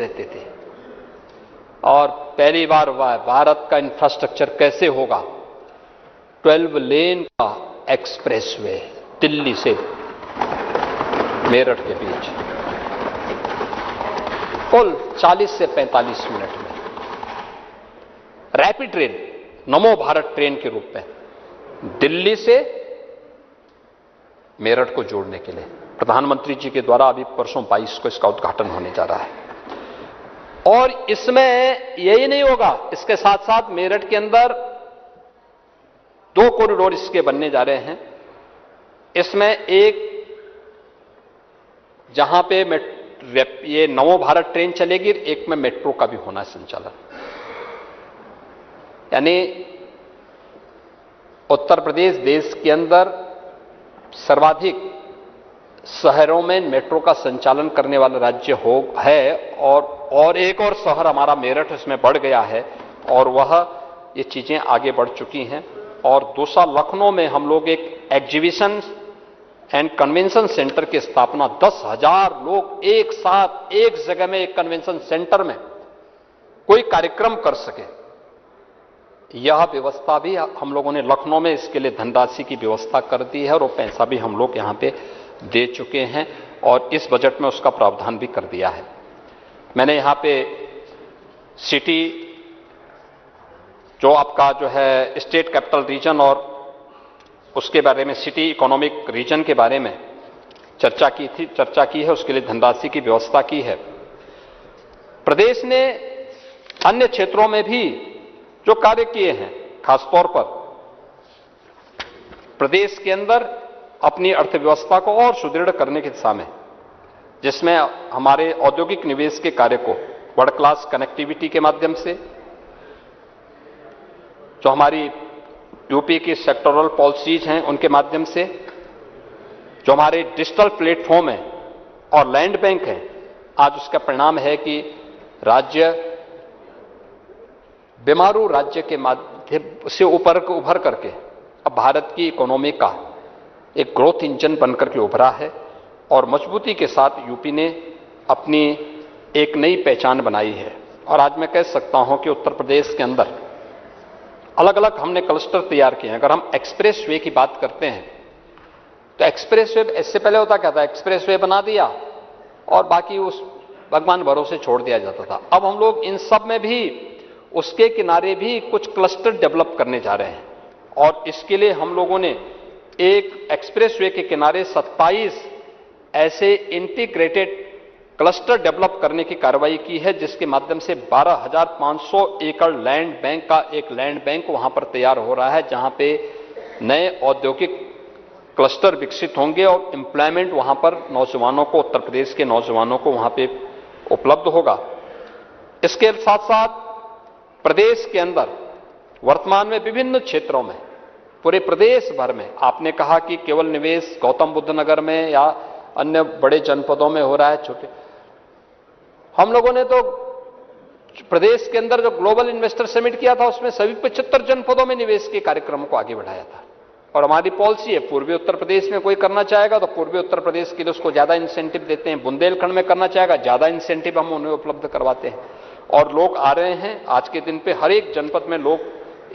रहते थे और पहली बार भारत का इंफ्रास्ट्रक्चर कैसे होगा। 12 लेन का एक्सप्रेसवे दिल्ली से मेरठ के बीच कुल 40 से 45 मिनट में रैपिड ट्रेन, नमो भारत ट्रेन के रूप में दिल्ली से मेरठ को जोड़ने के लिए प्रधानमंत्री जी के द्वारा अभी परसों 22 को इसका उद्घाटन होने जा रहा है। और इसमें यही नहीं होगा, इसके साथ साथ मेरठ के अंदर 2 कॉरिडोर इसके बनने जा रहे हैं। इसमें एक जहां पे ये नमो भारत ट्रेन चलेगी, एक में मेट्रो का भी होना है संचालन। यानी उत्तर प्रदेश देश के अंदर सर्वाधिक शहरों में मेट्रो का संचालन करने वाला राज्य है और एक और शहर हमारा मेरठ इसमें बढ़ गया है और वह ये चीजें आगे बढ़ चुकी हैं। और दूसरा, लखनऊ में हम लोग एक एग्जीबिशन एंड कन्वेंशन सेंटर की स्थापना, 10,000 लोग एक साथ एक जगह में एक कन्वेंशन सेंटर में कोई कार्यक्रम कर सके, यह व्यवस्था भी हम लोगों ने लखनऊ में इसके लिए धनराशि की व्यवस्था कर दी है और वो पैसा भी हम लोग यहां पे दे चुके हैं और इस बजट में उसका प्रावधान भी कर दिया है। मैंने यहां पे सिटी जो आपका जो है स्टेट कैपिटल रीजन और उसके बारे में सिटी इकोनॉमिक रीजन के बारे में चर्चा की है, उसके लिए धनराशि की व्यवस्था की है। प्रदेश ने अन्य क्षेत्रों में भी जो कार्य किए हैं, खासतौर पर प्रदेश के अंदर अपनी अर्थव्यवस्था को और सुदृढ़ करने की दिशा में, जिसमें हमारे औद्योगिक निवेश के कार्य को वर्ल्ड क्लास कनेक्टिविटी के माध्यम से, जो हमारी यूपी की सेक्टोरल पॉलिसीज हैं उनके माध्यम से, जो हमारे डिजिटल प्लेटफॉर्म है और लैंड बैंक है, आज उसका परिणाम है कि राज्य बीमारू राज्य के माध्यम से उभर करके अब भारत की इकोनॉमी का एक ग्रोथ इंजन बनकर के उभरा है और मजबूती के साथ यूपी ने अपनी एक नई पहचान बनाई है। और आज मैं कह सकता हूं कि उत्तर प्रदेश के अंदर अलग अलग हमने क्लस्टर तैयार किए हैं। अगर हम एक्सप्रेस वे की बात करते हैं तो एक्सप्रेस वे, इससे पहले होता क्या था, एक्सप्रेस वे बना दिया और बाकी उस भगवान भरोसे छोड़ दिया जाता था। अब हम लोग इन सब में भी उसके किनारे भी कुछ क्लस्टर डेवलप करने जा रहे हैं और इसके लिए हम लोगों ने एक एक्सप्रेस वे के किनारे 27 ऐसे इंटीग्रेटेड क्लस्टर डेवलप करने की कार्रवाई की है, जिसके माध्यम से 12,500 एकड़ लैंड बैंक का एक लैंड बैंक वहां पर तैयार हो रहा है, जहां पे नए औद्योगिक क्लस्टर विकसित होंगे और एम्प्लॉयमेंट वहां पर नौजवानों को, उत्तर प्रदेश के नौजवानों को वहां पे उपलब्ध होगा। इसके साथ साथ प्रदेश के अंदर वर्तमान में विभिन्न क्षेत्रों में, पूरे प्रदेश भर में, आपने कहा कि केवल निवेश गौतम बुद्ध नगर में या अन्य बड़े जनपदों में हो रहा है, छोटे, हम लोगों ने तो प्रदेश के अंदर जो ग्लोबल इन्वेस्टर समिट किया था उसमें सभी 75 जनपदों में निवेश के कार्यक्रम को आगे बढ़ाया था। और हमारी पॉलिसी है, पूर्वी उत्तर प्रदेश में कोई करना चाहेगा तो पूर्वी उत्तर प्रदेश के लिए उसको ज्यादा इंसेंटिव देते हैं, बुंदेलखंड में करना चाहेगा ज्यादा इंसेंटिव हम उन्हें उपलब्ध करवाते हैं और लोग आ रहे हैं। आज के दिन पे हर एक जनपद में लोग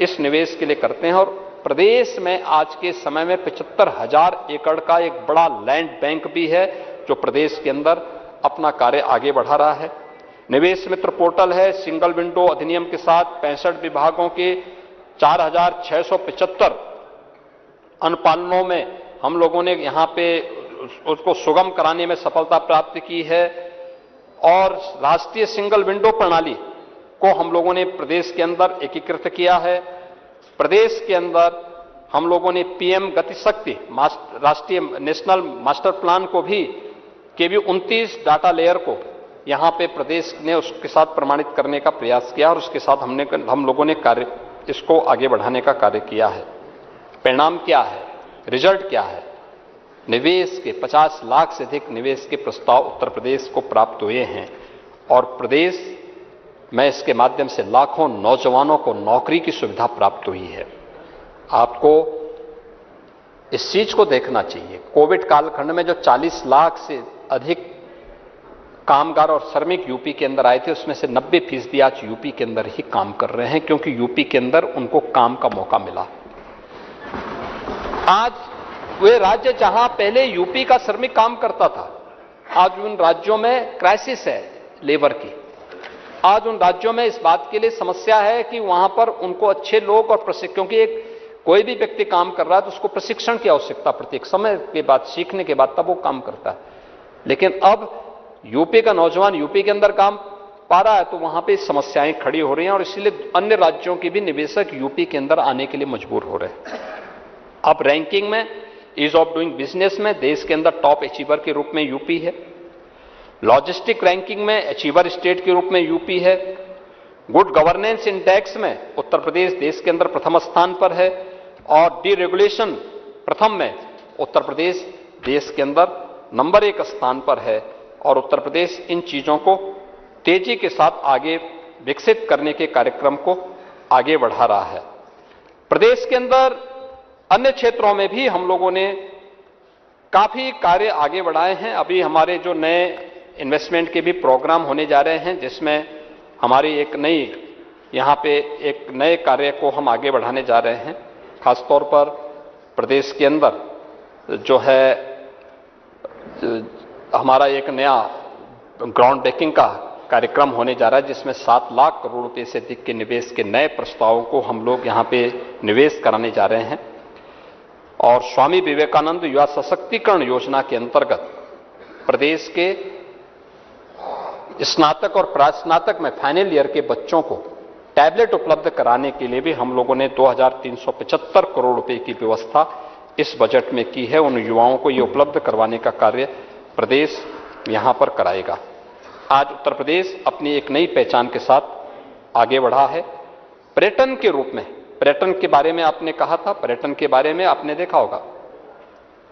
इस निवेश के लिए करते हैं और प्रदेश में आज के समय में 75,000 एकड़ का एक बड़ा लैंड बैंक भी है जो प्रदेश के अंदर अपना कार्य आगे बढ़ा रहा है। निवेश मित्र पोर्टल है, सिंगल विंडो अधिनियम के साथ 65 विभागों के 4,675 अनुपालनों में हम लोगों ने यहां पे उसको सुगम कराने में सफलता प्राप्त की है और राष्ट्रीय सिंगल विंडो प्रणाली को हम लोगों ने प्रदेश के अंदर एकीकृत किया है। प्रदेश के अंदर हम लोगों ने पीएम गति शक्ति राष्ट्रीय नेशनल मास्टर प्लान को भी 29 डाटा लेयर को यहां पे प्रदेश ने उसके साथ प्रमाणित करने का प्रयास किया और उसके साथ हम लोगों ने कार्य इसको आगे बढ़ाने का कार्य किया है। परिणाम क्या है, रिजल्ट क्या है? निवेश के 50 लाख से अधिक निवेश के प्रस्ताव उत्तर प्रदेश को प्राप्त हुए हैं और प्रदेश में इसके माध्यम से लाखों नौजवानों को नौकरी की सुविधा प्राप्त हुई है। आपको इस चीज को देखना चाहिए, कोविड कालखंड में जो 40 लाख से अधिक कामगार और श्रमिक यूपी के अंदर आए थे, उसमें से 90% आज यूपी के अंदर ही काम कर रहे हैं, क्योंकि यूपी के अंदर उनको काम का मौका मिला। आज वे राज्य जहां पहले यूपी का श्रमिक काम करता था, आज उन राज्यों में क्राइसिस है लेबर की। आज उन राज्यों में इस बात के लिए समस्या है कि वहां पर उनको अच्छे लोग और क्योंकि एक कोई भी व्यक्ति काम कर रहा है तो उसको प्रशिक्षण की आवश्यकता पड़ती है, एक समय के बाद, सीखने के बाद तब वो काम करता है। लेकिन अब यूपी का नौजवान यूपी के अंदर काम पा रहा है तो वहां पे समस्याएं खड़ी हो रही हैं और इसलिए अन्य राज्यों के भी निवेशक यूपी के अंदर आने के लिए मजबूर हो रहे हैं। अब रैंकिंग में, ईज ऑफ डूइंग बिजनेस में देश के अंदर टॉप अचीवर के रूप में यूपी है। लॉजिस्टिक रैंकिंग में अचीवर स्टेट के रूप में यूपी है। गुड गवर्नेंस इंडेक्स में उत्तर प्रदेश देश के अंदर प्रथम स्थान पर है और डीरेगुलेशन प्रथम में उत्तर प्रदेश देश के अंदर नंबर 1 स्थान पर है। और उत्तर प्रदेश इन चीजों को तेजी के साथ आगे विकसित करने के कार्यक्रम को आगे बढ़ा रहा है। प्रदेश के अंदर अन्य क्षेत्रों में भी हम लोगों ने काफी कार्य आगे बढ़ाए हैं। अभी हमारे जो नए इन्वेस्टमेंट के भी प्रोग्राम होने जा रहे हैं, जिसमें हमारी एक नई यहां पे एक नए कार्य को हम आगे बढ़ाने जा रहे हैं। खासतौर पर प्रदेश के अंदर जो है हमारा एक नया ग्राउंड ब्रेकिंग का कार्यक्रम होने जा रहा है, जिसमें 7 लाख करोड़ रुपए से अधिक के निवेश के नए प्रस्तावों को हम लोग यहां पे निवेश कराने जा रहे हैं। और स्वामी विवेकानंद युवा सशक्तिकरण योजना के अंतर्गत प्रदेश के स्नातक और प्रास्नातक में फाइनल ईयर के बच्चों को टैबलेट उपलब्ध कराने के लिए भी हम लोगों ने 2375 करोड़ रुपए की व्यवस्था इस बजट में की है। उन युवाओं को ये उपलब्ध करवाने का कार्य प्रदेश यहां पर कराएगा। आज उत्तर प्रदेश अपनी एक नई पहचान के साथ आगे बढ़ा है। पर्यटन के रूप में, पर्यटन के बारे में आपने कहा था, पर्यटन के बारे में आपने देखा होगा,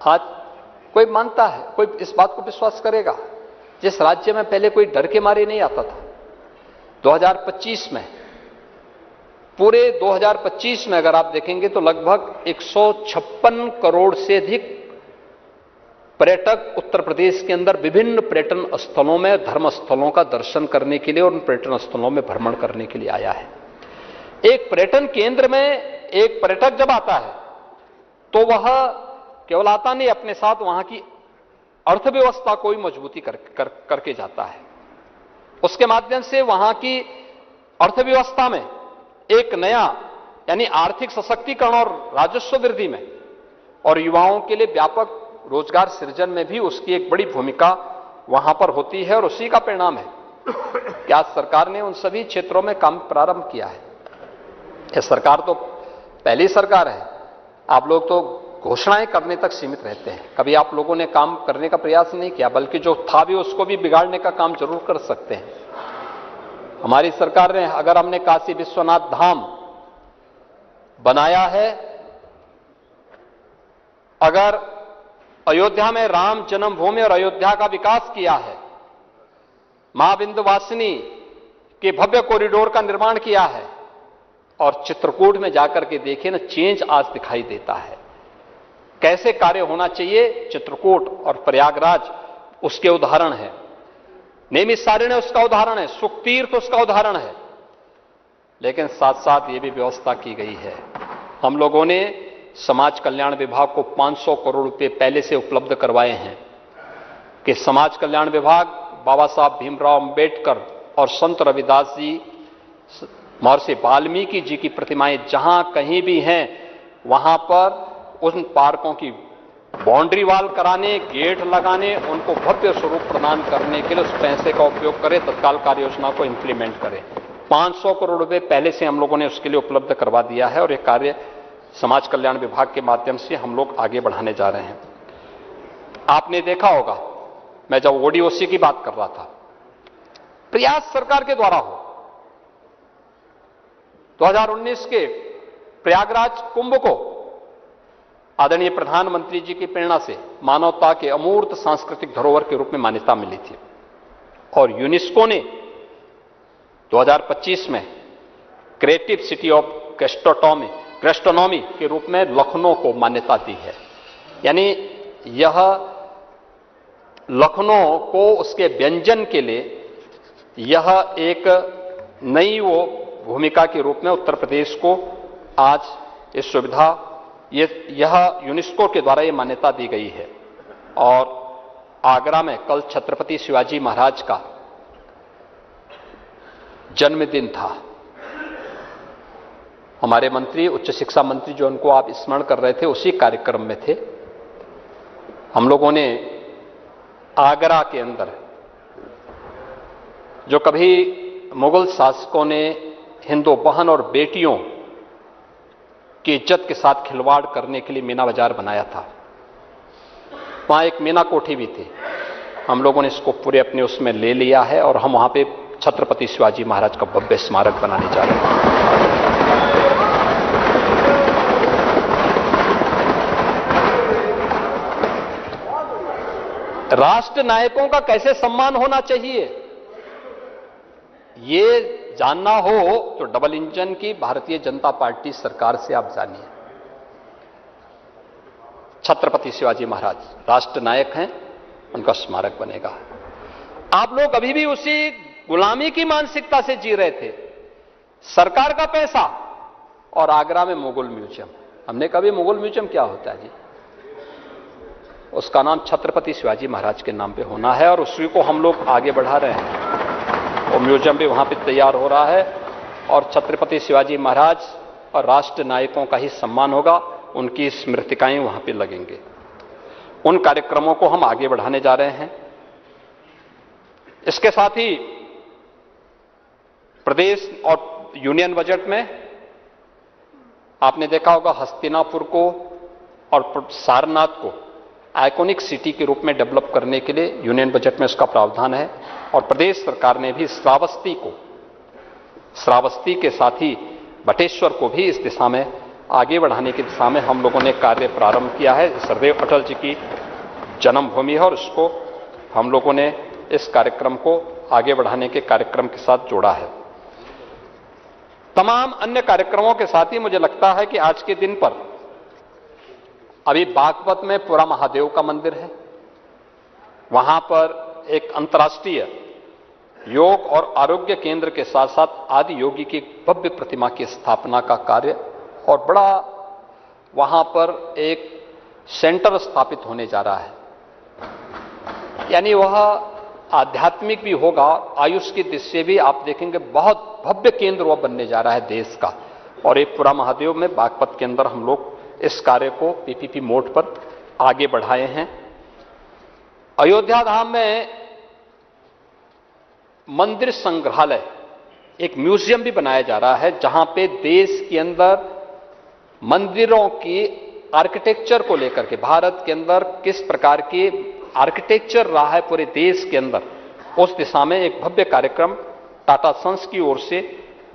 आज कोई मानता है, कोई इस बात को विश्वास करेगा, जिस राज्य में पहले कोई डर के मारे नहीं आता था, 2025 में, पूरे 2025 में अगर आप देखेंगे तो लगभग 156 करोड़ से अधिक पर्यटक उत्तर प्रदेश के अंदर विभिन्न पर्यटन स्थलों में, धर्म स्थलों का दर्शन करने के लिए और उन पर्यटन स्थलों में भ्रमण करने के लिए आया है। एक पर्यटन केंद्र में एक पर्यटक जब आता है तो वह केवल आता नहीं, अपने साथ वहां की अर्थव्यवस्था को भी मजबूती करके जाता है। उसके माध्यम से वहां की अर्थव्यवस्था में एक नया यानी आर्थिक सशक्तिकरण और राजस्व वृद्धि में और युवाओं के लिए व्यापक रोजगार सृजन में भी उसकी एक बड़ी भूमिका वहां पर होती है। और उसी का परिणाम है कि आज सरकार ने उन सभी क्षेत्रों में काम प्रारंभ किया है। यह सरकार तो पहली सरकार है, आप लोग तो घोषणाएं करने तक सीमित रहते हैं, कभी आप लोगों ने काम करने का प्रयास नहीं किया, बल्कि जो था भी उसको भी बिगाड़ने का काम जरूर कर सकते हैं। हमारी सरकार ने, अगर हमने काशी विश्वनाथ धाम बनाया है, अगर अयोध्या में राम जन्मभूमि और अयोध्या का विकास किया है, मां विंध्यवासिनी के भव्य कॉरिडोर का निर्माण किया है, और चित्रकूट में जाकर के देखिए ना, चेंज आज दिखाई देता है। कैसे कार्य होना चाहिए, चित्रकूट और प्रयागराज उसके उदाहरण है, नैमिषारण्य उसका उदाहरण है, सुखतीर्थ उसका उदाहरण है। लेकिन साथ साथ ये भी व्यवस्था की गई है, हम लोगों ने समाज कल्याण विभाग को 500 करोड़ रुपए पहले से उपलब्ध करवाए हैं कि समाज कल्याण विभाग बाबा साहब भीमराव अंबेडकर और संत रविदास जी, महर्षि वाल्मीकि जी की प्रतिमाएं जहां कहीं भी हैं, वहां पर उन पार्कों की बाउंड्री वाल कराने, गेट लगाने, उनको भव्य स्वरूप प्रदान करने के लिए उस पैसे का उपयोग करें, तत्काल कार्य योजना को इंप्लीमेंट करें। 500 करोड़ रुपए पहले से हम लोगों ने उसके लिए उपलब्ध करवा दिया है और यह कार्य समाज कल्याण विभाग के माध्यम से हम लोग आगे बढ़ाने जा रहे हैं। आपने देखा होगा, मैं जब ओडीओसी की बात कर रहा था, प्रयास सरकार के द्वारा हो, 2019 के प्रयागराज कुंभ को आदरणीय प्रधानमंत्री जी की प्रेरणा से मानवता के अमूर्त सांस्कृतिक धरोहर के रूप में मान्यता मिली थी और यूनेस्को ने 2025 में क्रिएटिव सिटी ऑफ गैस्ट्रोनॉमी के रूप में लखनऊ को मान्यता दी है। यानी यह लखनऊ को उसके व्यंजन के लिए यह एक नई वो भूमिका के रूप में उत्तर प्रदेश को आज इस सुविधा यह यूनेस्को के द्वारा ये मान्यता दी गई है। और आगरा में कल छत्रपति शिवाजी महाराज का जन्मदिन था। हमारे मंत्री, उच्च शिक्षा मंत्री जो उनको आप स्मरण कर रहे थे, उसी कार्यक्रम में थे। हम लोगों ने आगरा के अंदर जो कभी मुगल शासकों ने हिंदू बहन और बेटियों की इज्जत के साथ खिलवाड़ करने के लिए मीना बाजार बनाया था, वहां एक मीना कोठी भी थी। हम लोगों ने इसको पूरे अपने उसमें ले लिया है और हम वहां पे छत्रपति शिवाजी महाराज का भव्य स्मारक बनाने जा रहे हैं। राष्ट्र नायकों का कैसे सम्मान होना चाहिए, ये जानना हो तो डबल इंजन की भारतीय जनता पार्टी सरकार से आप जानिए। छत्रपति शिवाजी महाराज राष्ट्र नायक हैं, उनका स्मारक बनेगा। आप लोग अभी भी उसी गुलामी की मानसिकता से जी रहे थे, सरकार का पैसा और आगरा में मुगल म्यूजियम। हमने कभी मुगल म्यूजियम क्या होता है जी, उसका नाम छत्रपति शिवाजी महाराज के नाम पे होना है और उसी को हम लोग आगे बढ़ा रहे हैं। वो म्यूजियम भी वहां पे तैयार हो रहा है और छत्रपति शिवाजी महाराज और राष्ट्र नायकों का ही सम्मान होगा, उनकी स्मृतिकाएं वहां पे लगेंगे। उन कार्यक्रमों को हम आगे बढ़ाने जा रहे हैं। इसके साथ ही प्रदेश और यूनियन बजट में आपने देखा होगा हस्तिनापुर को और सारनाथ को आइकॉनिक सिटी के रूप में डेवलप करने के लिए यूनियन बजट में उसका प्रावधान है। और प्रदेश सरकार ने भी श्रावस्ती के साथ ही बटेश्वर को भी इस दिशा में आगे बढ़ाने की दिशा में हम लोगों ने कार्य प्रारंभ किया है। सरदेव अटल जी की जन्मभूमि है और उसको हम लोगों ने इस कार्यक्रम को आगे बढ़ाने के कार्यक्रम के साथ जोड़ा है। तमाम अन्य कार्यक्रमों के साथ ही मुझे लगता है कि आज के दिन पर अभी बागपत में पुरा महादेव का मंदिर है, वहां पर एक अंतर्राष्ट्रीय योग और आरोग्य केंद्र के साथ साथ आदि योगी की भव्य प्रतिमा की स्थापना का कार्य और बड़ा वहां पर एक सेंटर स्थापित होने जा रहा है। यानी वह आध्यात्मिक भी होगा, आयुष की दृष्टि से भी आप देखेंगे बहुत भव्य केंद्र वह बनने जा रहा है देश का। और एक पुरा महादेव में बागपत के अंदर हम लोग इस कार्य को पीपीपी मोड पर आगे बढ़ाए हैं। अयोध्या धाम में मंदिर संग्रहालय एक म्यूजियम भी बनाया जा रहा है, जहां पे देश के अंदर मंदिरों की आर्किटेक्चर को लेकर के भारत के अंदर किस प्रकार की आर्किटेक्चर रहा है पूरे देश के अंदर, उस दिशा में एक भव्य कार्यक्रम टाटा सन्स की ओर से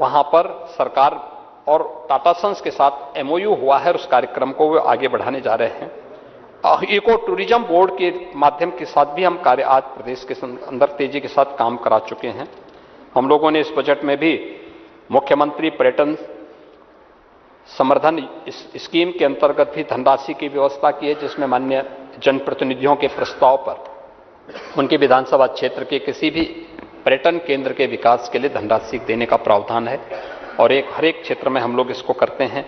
वहां पर सरकार और टाटा सन्स के साथ एमओयू हुआ है और उस कार्यक्रम को वे आगे बढ़ाने जा रहे हैं। इको टूरिज्म बोर्ड के माध्यम के साथ भी हम कार्य आज प्रदेश के अंदर तेजी के साथ काम करा चुके हैं। हम लोगों ने इस बजट में भी मुख्यमंत्री पर्यटन संवर्धन स्कीम के अंतर्गत भी धनराशि की व्यवस्था की है, जिसमें माननीय जनप्रतिनिधियों के प्रस्ताव पर उनके विधानसभा क्षेत्र के किसी भी पर्यटन केंद्र के विकास के लिए धनराशि देने का प्रावधान है और हर एक क्षेत्र में हम लोग इसको करते हैं।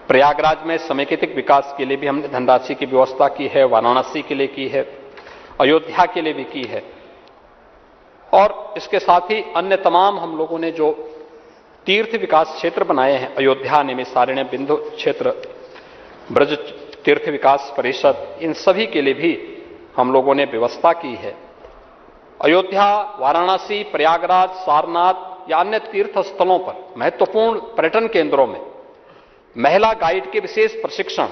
प्रयागराज में समेकित विकास के लिए भी हमने धनराशि की व्यवस्था की है, वाराणसी के लिए की है, अयोध्या के लिए भी की है और इसके साथ ही अन्य तमाम हम लोगों ने जो तीर्थ विकास क्षेत्र बनाए हैं, अयोध्या, नैमिषारण्य, बिंदु क्षेत्र, ब्रज तीर्थ विकास परिषद, इन सभी के लिए भी हम लोगों ने व्यवस्था की है। अयोध्या, वाराणसी, प्रयागराज, सारनाथ या अन्य तीर्थ स्थलों पर महत्वपूर्ण पर्यटन केंद्रों में महिला गाइड के विशेष प्रशिक्षण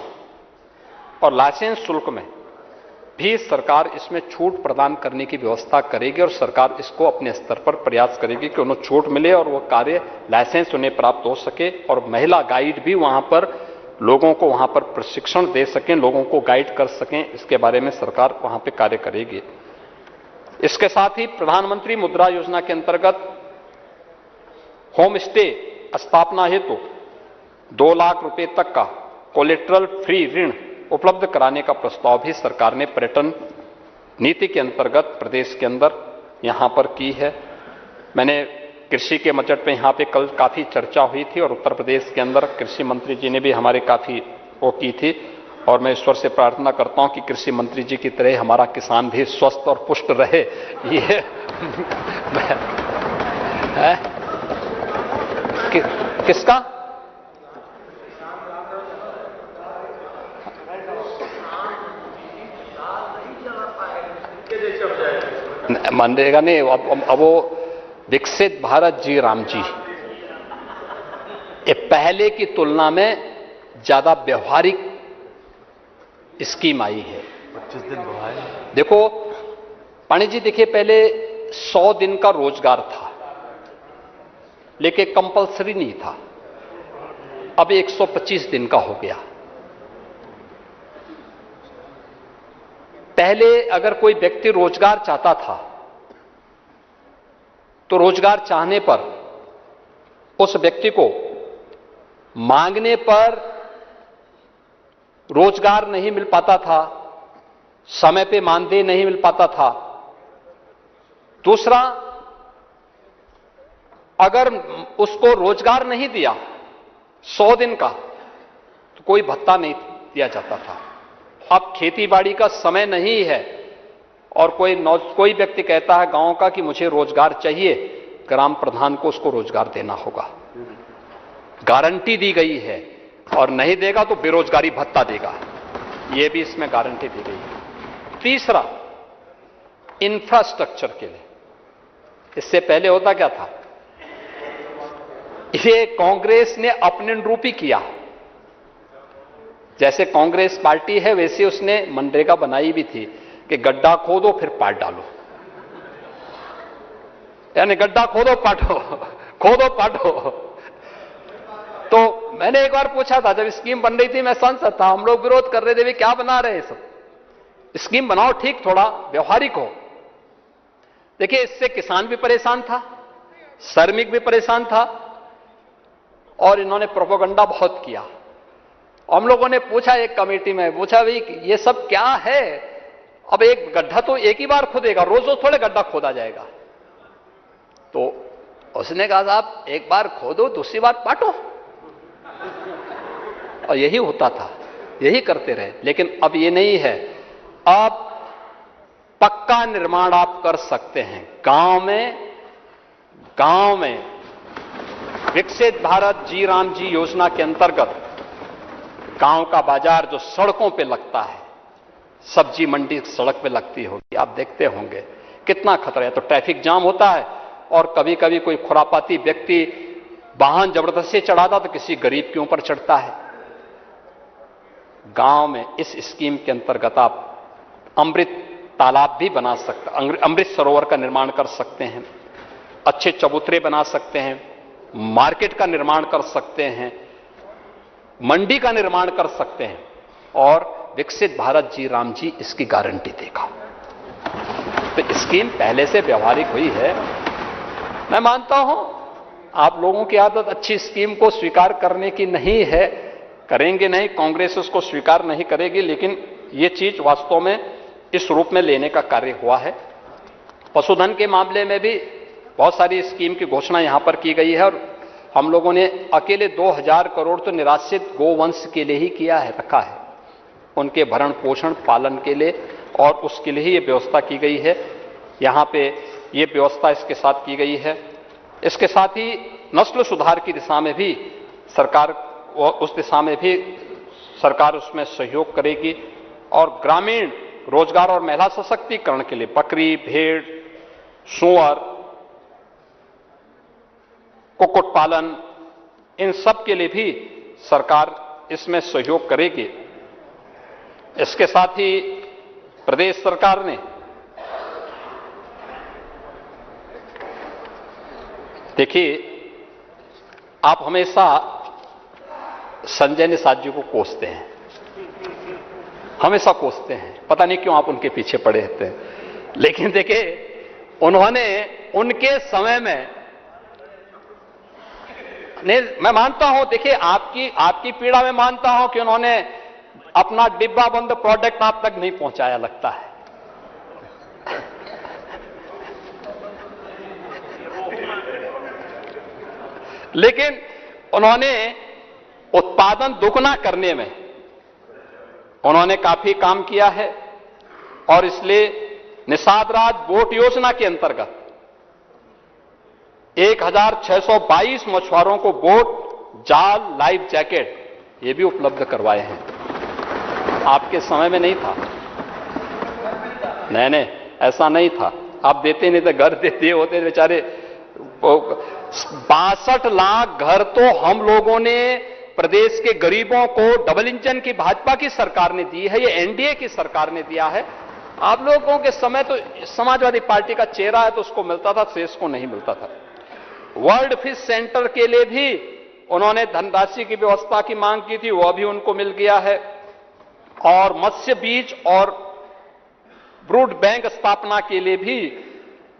और लाइसेंस शुल्क में भी सरकार इसमें छूट प्रदान करने की व्यवस्था करेगी और सरकार इसको अपने स्तर पर प्रयास करेगी कि उन्हें छूट मिले और वह कार्य लाइसेंस उन्हें प्राप्त हो सके और महिला गाइड भी वहां पर लोगों को वहां पर प्रशिक्षण दे सकें, लोगों को गाइड कर सकें, इसके बारे में सरकार वहां पर कार्य करेगी। इसके साथ ही प्रधानमंत्री मुद्रा योजना के अंतर्गत होम स्टे स्थापना हेतु 2 लाख रुपए तक का कोलेट्रल फ्री ऋण उपलब्ध कराने का प्रस्ताव भी सरकार ने पर्यटन नीति के अंतर्गत प्रदेश के अंदर यहां पर की है। मैंने कृषि के बजट पे यहां पे कल काफी चर्चा हुई थी और उत्तर प्रदेश के अंदर कृषि मंत्री जी ने भी हमारे काफी वो की थी और मैं ईश्वर से प्रार्थना करता हूं कि कृषि मंत्री जी की तरह हमारा किसान भी स्वस्थ और पुष्ट रहे। ये है किसका मनरेगा नहीं, अब वो विकसित भारत जी राम जी ये पहले की तुलना में ज्यादा व्यवहारिक स्कीम आई है। 25 दिन बढ़ाए। देखो पाणी जी, देखिए पहले 100 दिन का रोजगार था लेकिन कंपलसरी नहीं था, अब 125 दिन का हो गया। पहले अगर कोई व्यक्ति रोजगार चाहता था तो रोजगार चाहने पर उस व्यक्ति को मांगने पर रोजगार नहीं मिल पाता था, समय पे मानदेय नहीं मिल पाता था। दूसरा, अगर उसको रोजगार नहीं दिया 100 दिन का तो कोई भत्ता नहीं दिया जाता था। अब खेती-बाड़ी का समय नहीं है और कोई व्यक्ति कहता है गांव का कि मुझे रोजगार चाहिए, ग्राम प्रधान को उसको रोजगार देना होगा, गारंटी दी गई है, और नहीं देगा तो बेरोजगारी भत्ता देगा, यह भी इसमें गारंटी दी गई है। तीसरा, इंफ्रास्ट्रक्चर के लिए, इससे पहले होता क्या था, ये कांग्रेस ने अपने रूपी किया। जैसे कांग्रेस पार्टी है वैसे उसने मनरेगा बनाई भी थी कि गड्ढा खोदो फिर पाट डालो, यानी गड्ढा खोदो पाटो, खोदो पाटो। तो मैंने एक बार पूछा था, जब स्कीम बन रही थी, मैं सांसद था, हम लोग विरोध कर रहे थे, वे क्या बना रहे हैं सब, स्कीम बनाओ ठीक, थोड़ा व्यवहारिक हो। देखिए इससे किसान भी परेशान था, श्रमिक भी परेशान था और इन्होंने प्रोपेगेंडा बहुत किया। हम लोगों ने पूछा एक कमेटी में, पूछा भाई ये सब क्या है, अब एक गड्ढा तो एक ही बार खोदेगा, रोज रोज थोड़े गड्ढा खोदा जाएगा। तो उसने कहा साहब एक बार खोदो दूसरी बार पाटो, और यही होता था, यही करते रहे। लेकिन अब ये नहीं है, अब पक्का निर्माण आप कर सकते हैं गांव में विकसित भारत जी राम जी योजना के अंतर्गत गांव का बाजार जो सड़कों पे लगता है, सब्जी मंडी सड़क पे लगती होगी, आप देखते होंगे कितना खतरा है। तो ट्रैफिक जाम होता है और कभी कभी कोई खुरापाती व्यक्ति वाहन जबरदस्ती चढ़ाता तो किसी गरीब के ऊपर चढ़ता है। गांव में इस स्कीम के अंतर्गत आप अमृत तालाब भी बना सकते, अमृत सरोवर का निर्माण कर सकते हैं, अच्छे चबूतरे बना सकते हैं, मार्केट का निर्माण कर सकते हैं, मंडी का निर्माण कर सकते हैं, और विकसित भारत जी राम जी इसकी गारंटी देगा। तो स्कीम पहले से व्यवहारिक हुई है। मैं मानता हूं आप लोगों की आदत अच्छी स्कीम को स्वीकार करने की नहीं है, करेंगे नहीं, कांग्रेस उसको स्वीकार नहीं करेगी, लेकिन यह चीज वास्तव में इस रूप में लेने का कार्य हुआ है। पशुधन के मामले में भी बहुत सारी स्कीम की घोषणा यहां पर की गई है और हम लोगों ने अकेले 2000 करोड़ तो निराश्रित गोवंश के लिए ही किया है, रखा है, उनके भरण पोषण पालन के लिए, और उसके लिए ही यह व्यवस्था की गई है। यहां पे ये व्यवस्था इसके साथ की गई है। इसके साथ ही नस्ल सुधार की दिशा में भी सरकार, उस दिशा में भी सरकार उसमें सहयोग करेगी, और ग्रामीण रोजगार और महिला सशक्तिकरण के लिए बकरी, भेड़, सूअर, कुक्कुट पालन, इन सब के लिए भी सरकार इसमें सहयोग करेगी। इसके साथ ही प्रदेश सरकार ने, देखिए आप हमेशा संजय निषाद जी को कोसते हैं, हमेशा कोसते हैं, पता नहीं क्यों आप उनके पीछे पड़े रहते हैं। लेकिन देखिए उन्होंने उनके समय में, नहीं मैं मानता हूं, देखिए आपकी पीड़ा में मानता हूं कि उन्होंने अपना डिब्बा बंद प्रोडक्ट आप तक नहीं पहुंचाया लगता है, लेकिन उन्होंने उत्पादन दुगना करने में उन्होंने काफी काम किया है और इसलिए निषाद राज बोट योजना के अंतर्गत 1622 मछुआरों को बोट, जाल, लाइफ जैकेट ये भी उपलब्ध करवाए हैं। आपके समय में नहीं था। नहीं, ऐसा नहीं था। आप देते नहीं थे, घर देते होते बेचारे। 62 लाख घर तो हम लोगों ने प्रदेश के गरीबों को डबल इंजन की भाजपा की सरकार ने दी है, ये एनडीए की सरकार ने दिया है। आप लोगों के समय तो समाजवादी पार्टी का चेहरा है तो उसको मिलता था, शेष को नहीं मिलता था। वर्ल्ड फिश सेंटर के लिए भी उन्होंने धनराशि की व्यवस्था की मांग की थी, वह भी उनको मिल गया है। और मत्स्य बीज और ब्रूड बैंक स्थापना के लिए भी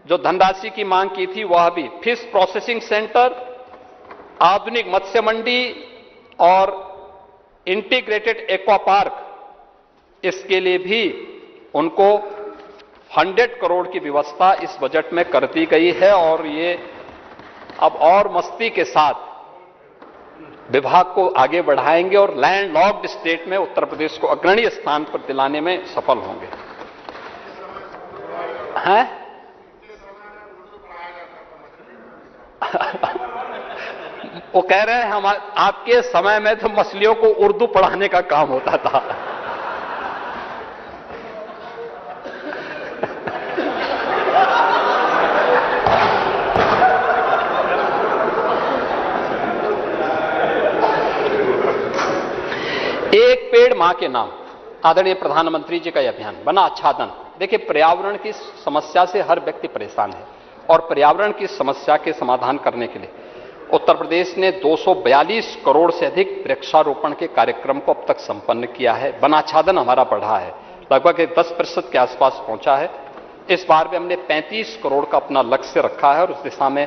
जो धनराशि की मांग की थी वह भी। फिश प्रोसेसिंग सेंटर, आधुनिक मत्स्य मंडी और इंटीग्रेटेड एक्वा पार्क, इसके लिए भी उनको 100 करोड़ की व्यवस्था इस बजट में कर दी गई है। और ये अब और मस्ती के साथ विभाग को आगे बढ़ाएंगे और लैंड लॉक्ड स्टेट में उत्तर प्रदेश को अग्रणी स्थान पर दिलाने में सफल होंगे। हैं? वो कह रहे हैं हम आपके समय में तो मछलियों को उर्दू पढ़ाने का काम होता था। एक पेड़ मां के नाम, आदरणीय प्रधानमंत्री जी का यह अभियान बना आच्छादन। देखिए, पर्यावरण की समस्या से हर व्यक्ति परेशान है और पर्यावरण की समस्या के समाधान करने के लिए उत्तर प्रदेश ने 242 करोड़ से अधिक वृक्षारोपण के कार्यक्रम को अब तक संपन्न किया है। वनाच्छादन हमारा बढ़ा है, लगभग 10% के आसपास पहुंचा है। इस बार भी हमने 35 करोड़ का अपना लक्ष्य रखा है और उस दिशा में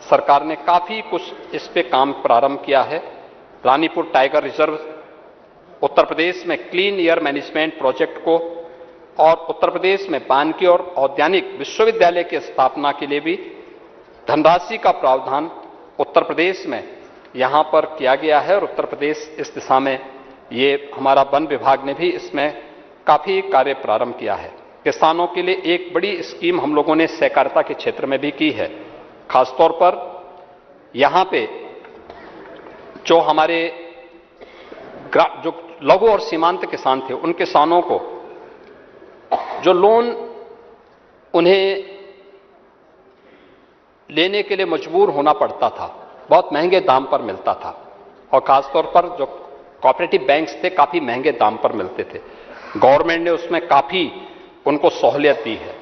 सरकार ने काफी कुछ इस पे काम प्रारंभ किया है। रानीपुर टाइगर रिजर्व, उत्तर प्रदेश में क्लीन एयर मैनेजमेंट प्रोजेक्ट को और उत्तर प्रदेश में वानिकी और औद्यानिक विश्वविद्यालय की स्थापना के लिए भी धनराशि का प्रावधान उत्तर प्रदेश में यहां पर किया गया है। और उत्तर प्रदेश इस दिशा में, ये हमारा वन विभाग ने भी इसमें काफी कार्य प्रारंभ किया है। किसानों के लिए एक बड़ी स्कीम हम लोगों ने सहकारिता के क्षेत्र में भी की है। खासतौर पर यहां पे जो हमारे जो लघु और सीमांत किसान थे, उन किसानों को जो लोन उन्हें लेने के लिए मजबूर होना पड़ता था, बहुत महंगे दाम पर मिलता था और खासतौर पर जो कोऑपरेटिव बैंक्स थे काफी महंगे दाम पर मिलते थे। गवर्नमेंट ने उसमें काफी उनको सहूलियत दी है।